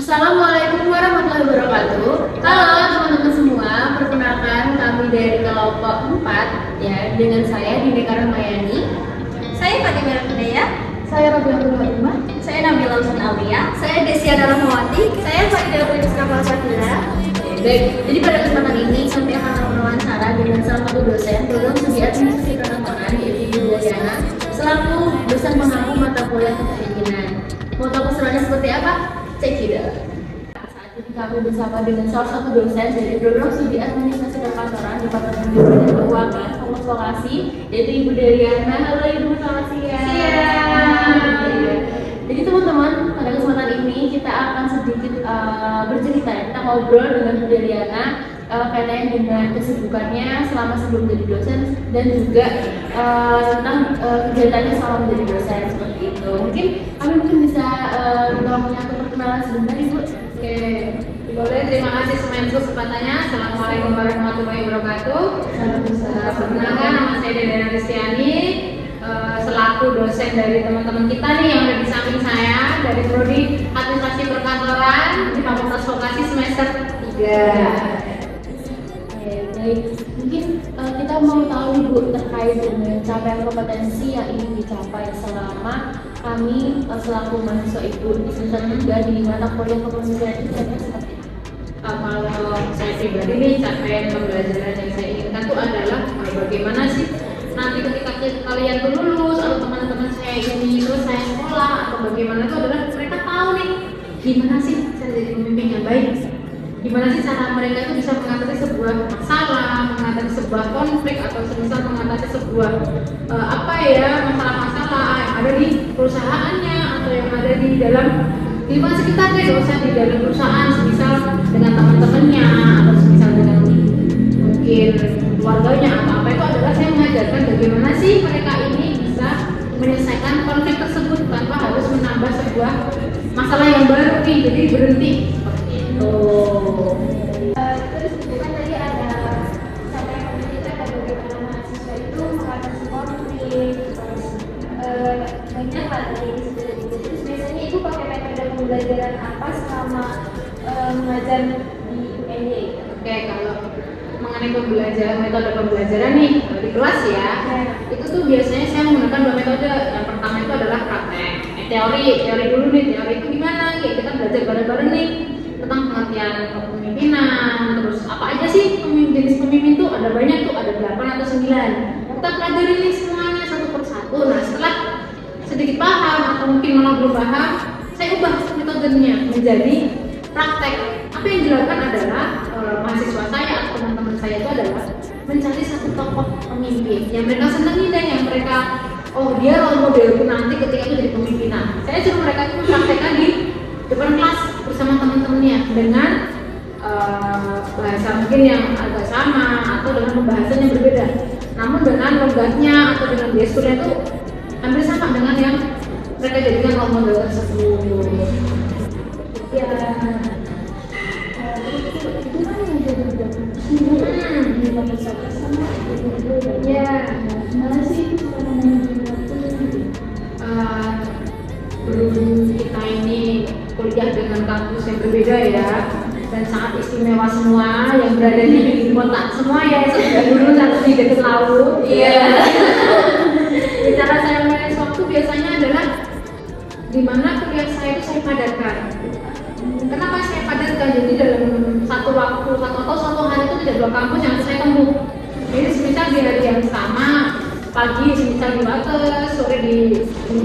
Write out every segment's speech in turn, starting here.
Assalamualaikum warahmatullahi wabarakatuh. Halo teman-teman semua, perkenalkan kami dari kelompok 4 ya, dengan saya Dineka Rahmayani. Saya Fatimah Rahmaya. Saya Rabiatul Fatimah. Saya Nabila Usman Aulia. Saya Desiana Rahmawati. Saya Faridah Prinska Falsafira. Baik, jadi pada kesempatan ini kami akan mewawancara dengan salah satu dosen program studi administrasi perkantoran yaitu Ibu Desiana selaku dosen pengampu mata kuliah kepemimpinan. Mau tahu keseruannya seperti apa? Cek tidak. Saat ini kami bersama dengan salah satu dosen dari program studi administrasi perkantoran Departemen Manajemen dan Keuangan Fakultas Vokasi yaitu Ibu Dariana. Halo Ibu, selamat siang. Iya. Jadi teman-teman, pada kesempatan ini kita akan sedikit bercerita ya. Kita ngobrol dengan Bu Dariana kaitannya dengan kesibukannya selama sebelum menjadi dosen dan juga tentang kegiatannya selama menjadi dosen seperti itu. Mungkin kami bisa tolongnya untuk perkenalan sebentar Ibu. Oke, boleh. Terima kasih semuanya kesempatannya. Assalamualaikum warahmatullahi wabarakatuh. Perkenalkan, nama saya Dariana Ristiani, selaku dosen dari teman-teman kita nih yang ada di samping saya dari Prodi Administrasi Perkantoran di Fakultas Vokasi semester 3. Baik, mungkin kita mau tahu nih Bu terkait dengan capaian kompetensi yang ingin dicapai selama kami selaku mahasiswa Ibu di semester 3 di mata kuliah kepemimpinan itu seperti apa? Kalau saya pribadi nih, capaian pembelajaran yang saya inginkan itu adalah bagaimana sih nanti ketika kalian tuh lulus atau teman-teman saya ini selesai sekolah atau bagaimana itu adalah mereka tahu nih gimana sih saya jadi pemimpin yang baik, gimana sih cara mereka itu bisa mengatasi sebuah masalah, mengatasi sebuah konflik atau semisal mengatasi sebuah masalah-masalah yang ada di perusahaannya atau yang ada di dalam lingkungan sekitarnya, dosen di dalam perusahaan, semisal dengan teman-temannya atau semisal dengan mungkin keluarganya atau apa, itu adalah saya mengajarkan bagaimana sih mereka ini bisa menyelesaikan konflik tersebut tanpa harus menambah sebuah masalah yang baru nih, jadi berhenti seperti itu. Terus bukan tadi ada sampai kita ada bagaimana mahasiswa itu mengatasi konflik, terus banyak hal yang disebut. Terus biasanya ibu pakai metode pembelajaran apa selama mengajar di UNY? Oke, kalau mengenai metode pembelajaran nih di kelas ya, itu tuh biasanya saya menggunakan dua metode. Yang pertama itu adalah praktek. Teori dulu nih. Teori itu gimana? Kayak kita belajar bareng-bareng nih tentang pengertian kepemimpinan. Terus apa aja sih jenis pemimpin tuh? Ada banyak tuh, ada 8 atau 9. Kita pelajari nih semuanya satu persatu. Nah, setelah sedikit paham atau mungkin malah belum paham, saya ubah metodenya menjadi praktek. Apa yang dilakukan adalah mahasiswa saya atau teman-teman saya itu adalah mencari satu tokoh pemimpin yang mereka senangi dan yang mereka dia role modelku nanti ketika itu jadi pemimpinan. Saya suruh mereka itu mempraktekkan di depan kelas bersama teman-temannya dengan bahasa mungkin yang agak sama atau dengan pembahasan yang berbeda, namun dengan logatnya atau dengan gesturnya itu hampir sama dengan yang mereka jadikan role model tersebut. Ya, itu kan yang jadi Gimana sih itu berhubung kita ini kuliah dengan kampus yang berbeda ya dan sangat istimewa semua yang berada di kota semua ya, satu dulu satu di dekat laut. Cara saya memanage waktu biasanya adalah di mana kuliah saya itu saya padatkan. Kenapa saya padatkan? Jadi dalam satu hari itu tidak 2 kampus yang harus saya tempuh. Jadi semisal di hari yang sama, pagi semisal di Wates, sore di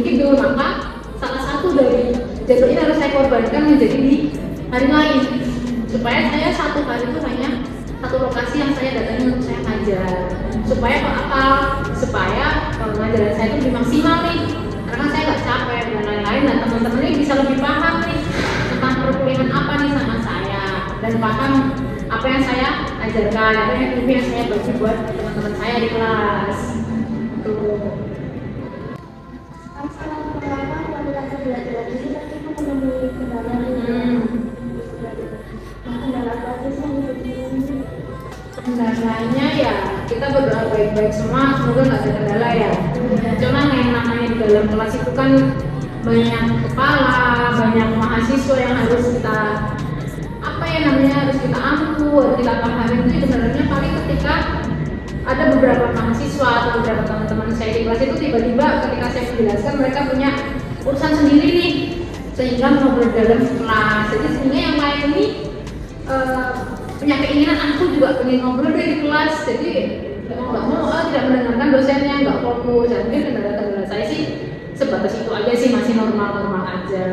Kidul, maka salah satu dari jadwal ini harus saya korbankan menjadi di hari lain supaya saya satu hari itu hanya satu lokasi yang saya datangi untuk saya ngajar, supaya pengajaran saya itu lebih maksimal nih, karena saya nggak capek dan lain-lain, dan teman-teman ini bisa lebih paham nih tentang perkuliahan apa nih sama saya dan paham apa yang saya ajarkan, apa yang saya bagi buat teman-teman saya di kelas. Tuh. selama melakukan pembelajaran ini kan kita menemui kendala kendala apa sih yang seperti Kendalanya ya kita berdoa baik-baik semua, semoga nggak ada kendala ya. Cuma yang namanya di dalam kelas itu kan banyak kepala, banyak mahasiswa yang harus kita harus kita ampu, harus kita pahami. Itu sebenarnya paling ketika ada beberapa mahasiswa atau beberapa teman-teman saya di kelas itu tiba-tiba ketika saya menjelaskan mereka punya urusan sendiri nih, sehingga ngobrol dalam kelas. Jadi sebenarnya yang lain ini punya keinginan, aku juga pengen ngobrol di kelas, jadi nggak mau tidak mendengarkan dosennya, nggak fokus. Dan mungkin kendala-kendala saya sih sebatas itu aja sih, masih normal-normal aja.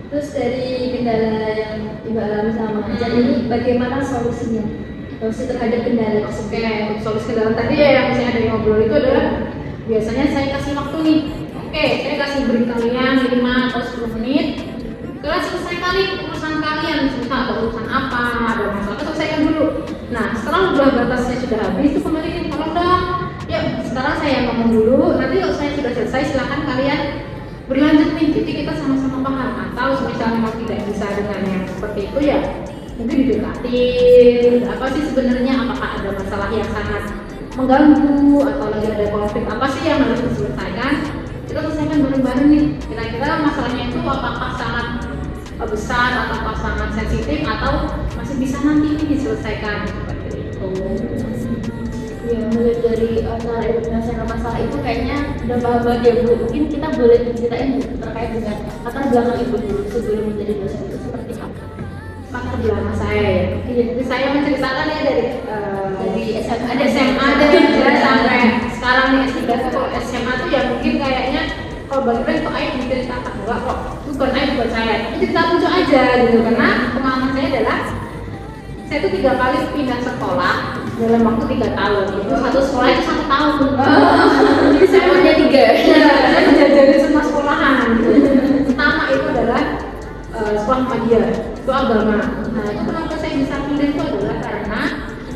Terus dari kendala yang Ibu alami sama mengajar ini, bagaimana solusinya? Solusi terhadap kendala tersebut? Oke, untuk solusi kendala tadi ya yang misalnya dari ngobrol itu adalah biasanya saya kasih waktu nih. Oke, saya kasih beri kalian 5 atau 10 menit. Kalian selesai kali urusan kalian, misal ada urusan apa, ada masalah, selesaikan dulu. Nah, setelah udah batasnya sudah habis, itu kembaliin, tolong dong. Yuk, sekarang saya ngomong dulu. Nanti kalau saya sudah selesai, silakan kalian berlanjut nih, jadi kita sama-sama paham. Atau misalnya kalau tidak bisa dengan yang seperti itu ya mungkin didekatin. Apa sih sebenarnya, apakah ada masalah yang sangat mengganggu atau lagi ada konflik apa sih yang harus diselesaikan, kita selesaikan bareng-bareng nih. Kira-kira masalahnya itu apakah sangat besar atau sangat sensitif atau masih bisa nanti ini diselesaikan seperti itu. Ya, mulai dari cara menyelesaikan masalah itu kayaknya udah paham banget ya Bu. Mungkin kita boleh ceritain Bu terkait dengan latar belakang Ibu dulu sebelum menjadi dosen itu seperti apa? Latar belakang saya ya. Jadi saya menceritakan ya dari SMA ada SMA dari sampai sekarang nih S3. Kalau SMA tuh ya mungkin kayaknya kalau bagi kok Aib diceritakan, enggak kok, bukan Aib buat saya, tapi cerita lucu aja gitu. Karena pengalaman saya adalah saya tuh 3 kali pindah sekolah dalam waktu 3 tahun. Itu satu sekolah itu 1 tahun. Jadi saya punya 3. Saya menjajari semua sekolahan gitu. Pertama itu adalah sekolah Muhammadiyah, itu agama. Nah, itu kenapa saya bisa pindah itu adalah karena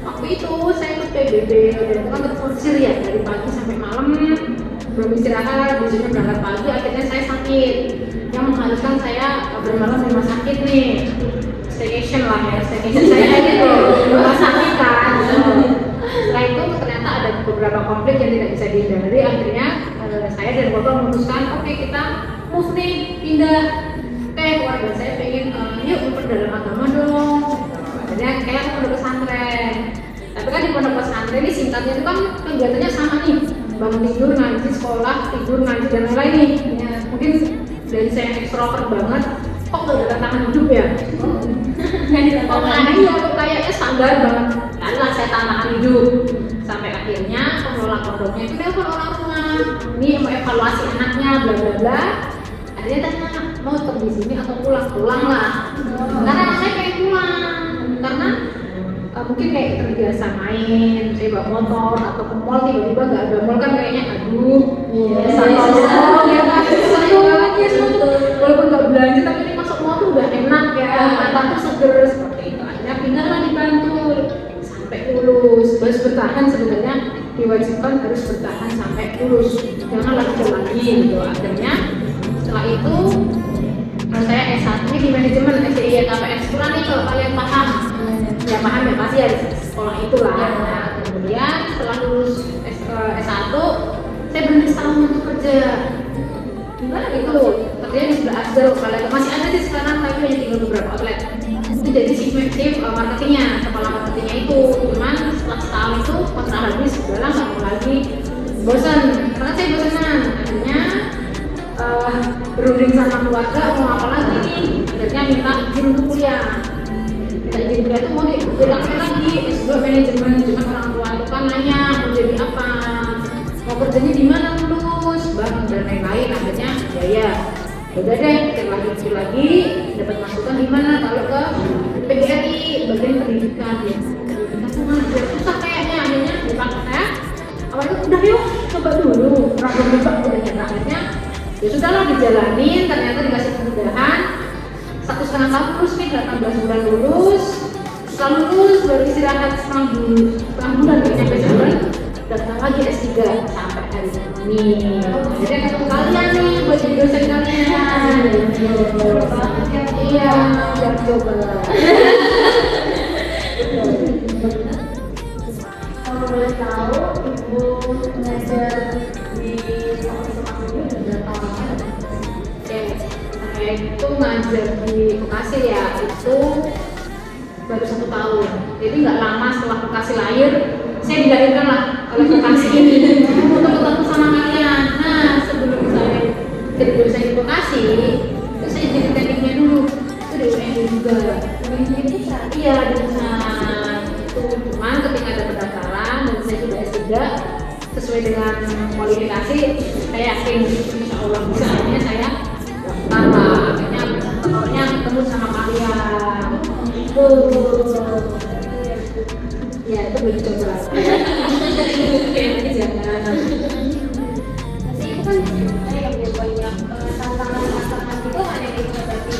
waktu itu saya ikut PBB dan itu kan berforsir ya, dari pagi sampai malam belum istirahat, biasanya berangkat pagi, akhirnya saya sakit yang mengharuskan saya bermalam di rumah sakit nih, staycation lah ya, staycation saya gitu, rumah sakit kan gitu. Setelah itu ternyata ada beberapa konflik yang tidak bisa dihindari, akhirnya saya dan keluarga memutuskan oke, kita move nih, pindah. Keluarga saya pengen yuk memperdalam agama dong, akhirnya kayak aku pondok pesantren. Tapi kan di pondok pesantren ini singkatnya itu kan kegiatannya sama nih, bangun tidur, ngaji, sekolah, tidur, ngaji, dan lain-lain nih ya, mungkin dari saya yang ekstrovert banget, kok gak ada tantangan hidup ya? Tantangan ya, kayaknya standar banget. Lalu saya tantangan hidup sampai akhirnya pengelola pondoknya itu telepon orang tua, ini mau evaluasi anaknya, bla bla bla. Akhirnya tanya, mau tetap di sini atau pulang lah. Karena anak saya pengen pulang, karena mungkin kayak terbiasa main, saya bawa motor atau ke mall, tiba-tiba nggak ada mall kan kayaknya aduh, ya kan, walaupun nggak belanja tapi ini masuk mall tuh udah enak ya, mata tuh seger seperti itu. Akhirnya pindah lah di Bantul sampai lulus. Harus bertahan, sebenarnya diwajibkan harus bertahan sampai lulus, jangan lanjut lagi gitu. Akhirnya setelah itu saya S1 di manajemen SDI KPS Kurang nih, kalau kalian paham ya paham ya pasti ya di sekolah itulah. Nah, kemudian setelah lulus S1 saya berhenti setahun untuk kerja. Gimana gitu? Kerjanya di sebelah Asdal, kalian masih ada sih sekarang, tapi hanya tinggal beberapa outlet. Itu jadi chief marketingnya, kepala marketingnya itu. Cuman setelah setahun itu kontrak habis, udahlah nggak mau lagi, bosan. Karena saya bosanan, akhirnya berunding sama keluarga mau apa lagi nih. Akhirnya minta izin untuk kuliah. Izin kuliah itu mau dilakukan lagi S2 manajemen, cuma orang tua itu kan nanya mau jadi apa, mau kerjanya di mana lulus, bang dan lain-lain. Akhirnya ya udah deh, kita lagi dapat masukan di mana, kalau ke PGRI bagian pendidikan ya. Pendidikan tuh ngajar susah kayaknya, akhirnya dipakai saya. Awalnya udah yuk coba dulu, ragu udah nyata. Akhirnya ya sudahlah dijalanin, ternyata dikasih kemudahan. 1,5 tahun lulus nih, 18 bulan lulus. Setelah lulus baru istirahat setengah bulan, sampai sebulan datang lagi S3 sampai hari ini. Jadi ketemu kalian nih buat jadi dosen kalian. Iya, jangan coba. Kalau boleh tahu Ibu mengajar di fakultas ini udah berapa lama? saya itu ngajar di Bekasi ya, itu baru 1 tahun. Jadi nggak lama setelah Bekasi lahir, saya dilahirkan lah oleh Bekasi ini untuk ketemu sama kalian. Nah, sebelum saya jadi dosen di Bekasi, itu saya jadi tekniknya dulu. Itu di UND juga. Iya, di Pusat. Itu cuman ketika ada pendaftaran dan saya sudah S3 sesuai dengan kualifikasi, saya yakin insya Allah bisa. Akhirnya saya daftar lah. Akhirnya ketemu sama kalian. Itu ya itu belum coba. Kayaknya jangan. Nanti itu kan banyak tantangan-tantangan itu ada di berarti.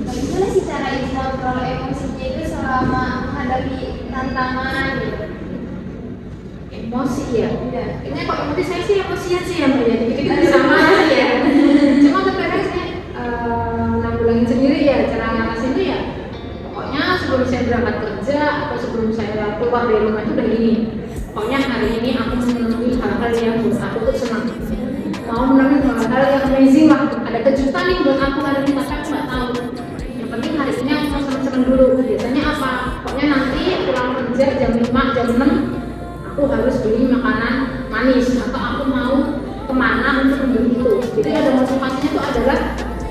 Bagaimana sih cara ini kalau emosinya itu selama menghadapi tantangan gitu? Emosi ya? Iya. Kayaknya kok emosi saya sih emosian sih ya Mbak ya. Jadi kita sama aja ya. Cuma kadang saya nanggulangin sendiri ya, cara ngatasin itu ya. Pokoknya sebelum saya berangkat kerja atau sebelum saya keluar dari rumah itu udah gini. Pokoknya hari ini aku menemui hal-hal yang buat aku tuh senang. Mau menemui hal-hal yang amazing lah. Ada kejutan nih buat aku hari ini, tapi aku nggak tahu. Yang penting hari ini aku mau senang-senang dulu. Biasanya apa? Pokoknya nanti pulang kerja jam 5, jam 6 aku harus beli makanan manis atau aku mau kemana untuk membeli itu. Jadi ada motivasinya itu adalah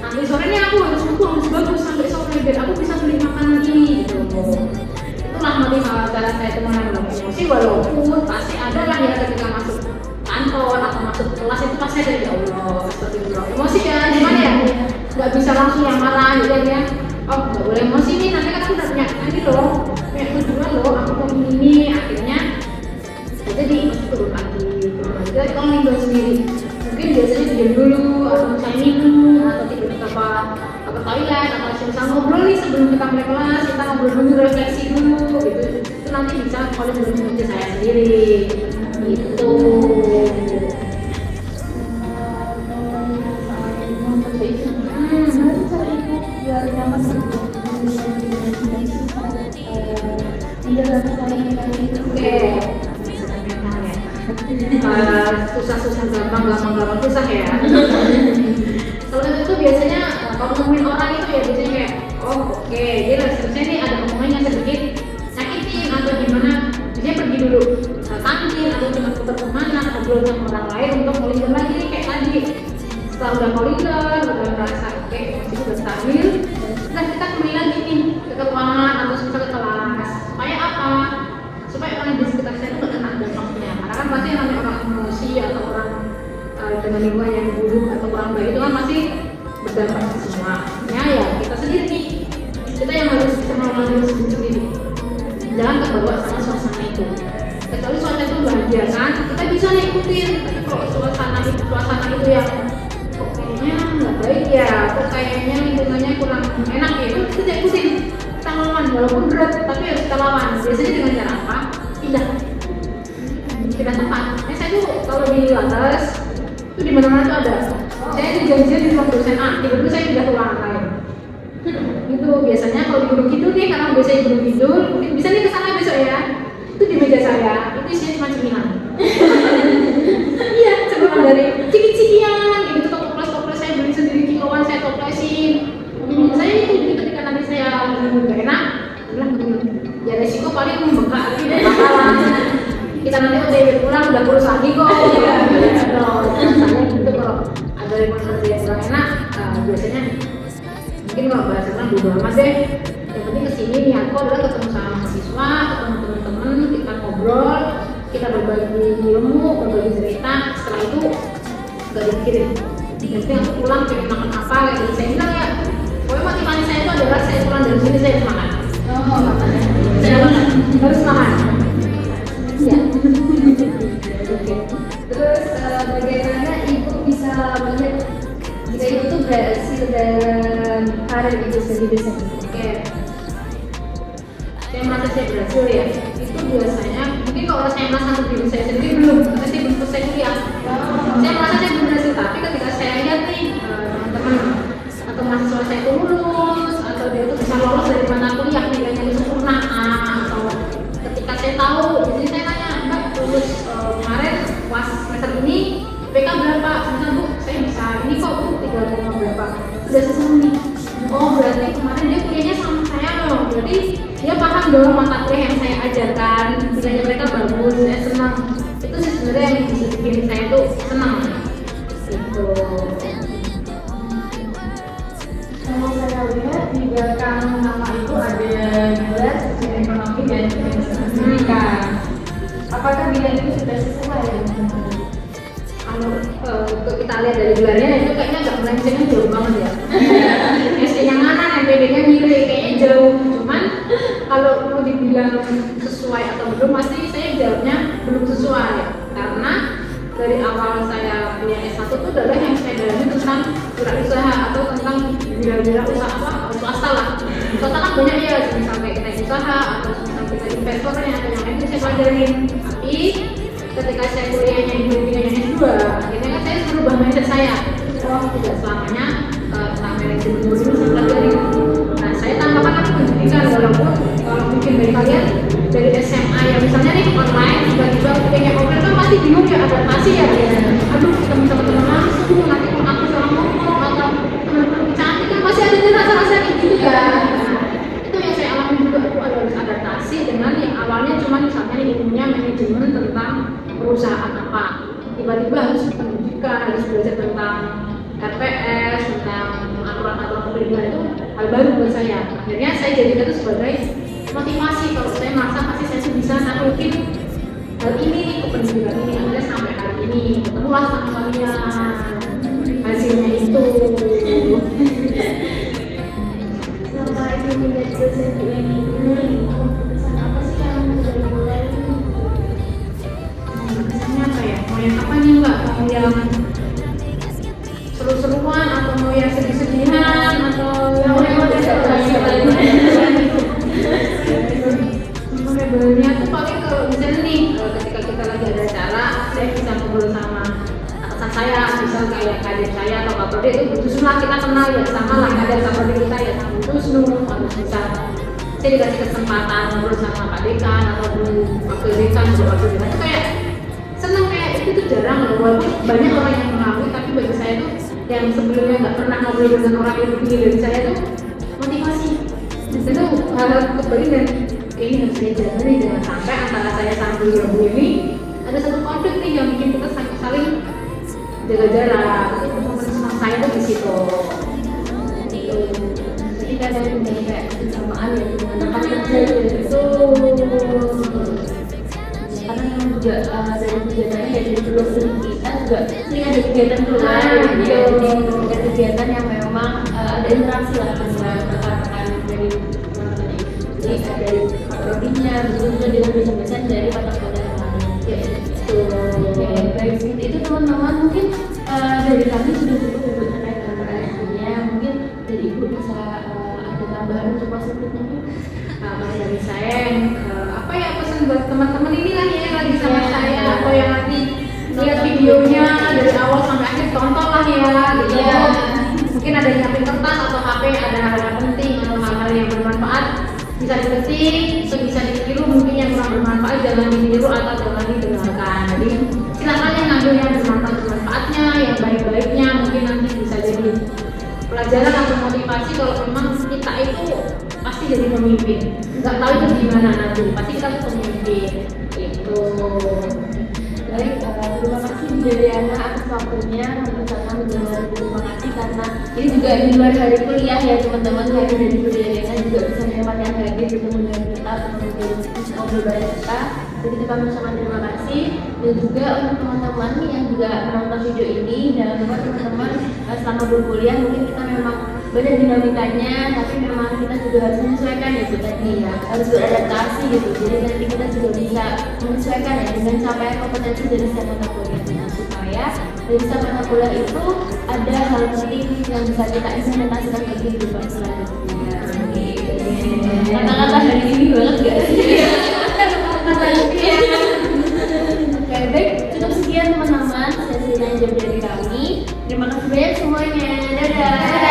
nanti sore ini aku harus bagus sampai sore biar aku bisa beli makanan ini gitu. Itulah motivasi cara saya itu menangani emosi, walaupun pasti ada lah ya ketika masuk kantor atau masuk kelas itu pasti ada ya Allah seperti itu. Emosi ya gimana ya? Nggak bisa langsung yang marah gitu ya. Oh nggak boleh emosi nih, nanti kan aku udah punya ini loh, punya tujuan loh, aku mau ini akhirnya. Jadi turun lagi. Jadi kalau ninggal sendiri, mungkin biasanya diam dulu, atau misalnya minum, atau tidur ke toilet, atau misalnya ngobrol nih sebelum kita mulai kelas, kita ngobrol dulu, refleksi dulu, gitu. Itu nanti bisa oleh menurut saya sendiri, gitu. Susah-susah gampang susah ya. Kalau itu biasanya kalau nemuin orang itu ya biasanya kayak oh oke, dia harusnya nih ada omongan yang sedikit nyakitin atau gimana, biasanya pergi dulu kantin atau cuma putar kemana ngobrol sama orang lain untuk molinger lagi nih kayak tadi. Setelah udah molinger, udah merasa oke masih udah stabil, nah kita kembali lagi nih ke keuangan atau misalnya ke kelas. Supaya apa? Supaya orang di sekitar saya itu nggak kena dampaknya. Karena kan pasti namanya orang emosi atau orang dengan lingkungan yang buruk atau orang baik itu kan masih berdampak ke semua. Ya kita sendiri nih, kita yang harus bisa mengelola diri sendiri. Jangan terbawa sama suasana itu. Kecuali suasana itu bahagia kan, kita bisa ikutin. Tapi kalau suasana itu yang kok kayaknya nggak baik ya, kok kayaknya lingkungannya kurang enak ya, itu kita ikutin. Kita lawan walaupun berat, tapi harus kita lawan. Biasanya dengan cara apa? Pindah tempat. Saya tuh kalau di atas itu di mana-mana tuh ada. Saya di janjian di ruang dosen A, tiba-tiba saya pindah ke ruangan lain. Itu biasanya kalau di Gunung Kidul nih, karena biasanya di Gunung Kidul, mungkin bisa nih kesana besok ya. Itu di meja saya, itu isinya cuma cemilan. Iya, cemilan dari ciki-cikian, gitu toples saya beli sendiri kiloan, saya toplesin. Saya itu ketika nanti saya nggak enak, bilang ya resiko paling membengkak lagi deh bakalan. Kita nanti OTW pulang udah kurus lagi kok. Misalnya gitu kalau ada yang kurang enak, biasanya mungkin kalau bahasa kan bodo amat deh. Yang penting kesini niatku adalah ketemu sama mahasiswa, ketemu teman-teman, kita ngobrol, kita berbagi ilmu, berbagi cerita. Setelah itu nggak dipikirin. Yang penting aku pulang pengen makan apa, kayak gitu. Saya bilang ya, pokoknya motivasi saya itu adalah saya pulang dari sini saya harus makan. Saya harus makan. Ya. Terus bagaimana ibu bisa melihat jika ibu tuh berhasil dalam karir ibu sebagai dosen? Oke. Saya merasa saya berhasil ya. Itu biasanya mungkin kalau saya merasa untuk diri saya sendiri belum, karena saya belum selesai kuliah. Saya merasa saya belum berhasil, tapi ketika saya lihat nih teman atau mahasiswa saya itu lulus atau dia itu bisa lolos dari mata kuliah nilainya itu sempurna atau ketika saya tahu, jadi saya tanya Mbak lulus kemarin pas semester ini PK berapa? Misalnya Bu, saya bisa ini kok Bu 3,berapa? Sudah sesuai nih. dong mata kuliah yang saya ajarkan, nilainya mereka bagus, saya senang. Itu sih sebenarnya yang bisa bikin saya tuh senang gitu. Kalau saya lihat di belakang nama itu ada gelar secara ekonomi dan pendidikan. Apakah bidang itu sudah sesuai dengan teman-teman? Kalau kita lihat dari gelarnya itu kayaknya nggak melencengnya jauh banget ya. SD yang mana, MPD-nya milih kayaknya jauh. Cuman kalau mau dibilang sesuai atau belum, pasti saya jawabnya belum sesuai karena dari awal saya kuliah S1 itu adalah yang saya dalami tentang wirausaha atau tentang wira-usaha apa swasta lah. Swasta kan banyak ya, sampai kita usaha atau sampai kita investornya atau yang lain itu saya pelajarin. Tapi ketika saya kuliahnya di pendidikan S2, akhirnya kan saya berubah mindset saya. Oh, tidak selamanya tentang manajemen dulu saya pelajari. Nah, saya tambahkan lagi pendidikan walaupun kalau mungkin dari kalian dari SMA ya misalnya nih online tiba-tiba pengen offline kan pasti bingung ya adaptasi ya. Aduh, teman-teman langsung nanti kalau aku salah ngomong atau teman-teman cantik kan pasti ada rasa-rasa kayak gitu ya. Itu yang saya alami juga, aku harus adaptasi dengan yang awalnya cuma misalnya ilmunya manajemen tentang perusahaan apa, tiba-tiba harus pendidikan, harus belajar tentang RPS, tentang aturan-aturan pendidikan itu hal baru buat saya. Akhirnya saya jadikan itu sebagai motivasi kalau saya merasa pasti saya bisa naklukin hal ini nih ke pendidikan ini. Akhirnya sampai hari ini ketemulah sama kalian, hasilnya itu. Selama itu menjadi dosen di UNI ini, keputusan apa sih yang sudah dimulai? Misalnya apa ya, mau yang apa nih mbak, mau yang seru-seruan atau mau yang sedih-sedihan atau yang memorable-nya tuh paling kalau misalnya nih ketika kita lagi ada acara saya bisa ngobrol sama atasan saya, misal kayak kader saya atau Pak Prodi itu butuh lah kita kenal ya sama lah kader Pak Prodi kita ya sama Tusnu atau bisa saya dikasih kesempatan ngobrol sama Pak Dekan ataupun Wakil Dekan atau Wakil Dekan itu kayak seneng, kayak itu tuh jarang loh, walaupun banyak orang yang mengakui tapi bagi saya tuh yang sebelumnya nggak pernah ngobrol dengan orang yang lebih dari saya tuh motivasi. Itu hal kebalik dan ini harus saya jaga nih, jangan sampai antara saya sama beliau ini ada satu konflik nih yang bikin kita saling jaga jarak. Senang saya tuh di situ. Jadi kadang punya kayak kesamaan ya dengan tempat kerja itu. Karena memang juga dari kegiatannya ya dari dosen kita juga sering ada kegiatan keluar jadi kegiatan yang memang ada interaksi lah dengan rekan-rekan dari jadi dari prodinya begitu juga dengan dosen-dosen dari mata kuliah yang lain ya itu. Oke, baik seperti itu teman-teman, mungkin dari kami sudah cukup untuk terkait dengan pertanyaannya. Mungkin dari ibu bisa ada tambahan untuk selanjutnya. Kalau dari saya apa ya pesan buat teman-teman ini lah ya yang lagi sama saya atau yang nanti lihat videonya dari awal sampai akhir, tonton lah ya gitu. Mungkin ada yang nyiapin kertas atau HP, ada hal yang penting atau hal-hal yang bermanfaat bisa diketik, sebisa ditiru, mungkin yang kurang bermanfaat jangan ditiru atau jangan didengarkan. Jadi silakan yang ngambil yang bermanfaatnya, yang baik-baiknya, mungkin nanti bisa jadi pelajaran atau motivasi kalau memang kita itu pasti jadi pemimpin. Nggak tahu itu gimana nanti, pasti kita tuh pemimpin itu. Baik, terima kasih Juliana atas waktunya sama-sama mendengar. Terima kasih karena ini juga di luar hari kuliah ya teman-teman, hari dari kuliah juga bisa menyempatkan hadir bertemu dengan kita untuk ngobrol bareng kita. Jadi kita mengucapkan terima kasih dan juga untuk teman-teman yang juga menonton video ini. Jangan lupa teman-teman selama berkuliah mungkin kita memang banyak dinamikanya, tapi memang kita juga harus menyesuaikan ya kita nih ya, harus beradaptasi gitu. Jadi nanti kita juga bisa menyesuaikan ya dengan capaian kompetensi dari setiap mata kuliah supaya dari setiap mata kuliah itu ada hal penting yang bisa kita implementasikan ke kehidupan selanjutnya. Kata-kata hari ini banget gak sih? Oke, baik, cukup sekian teman-teman sesi lanjut dari kami. Terima kasih banyak semuanya. Dadah.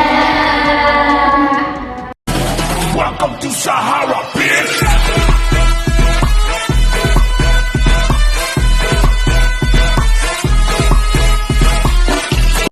Welcome to Sahara, bitch.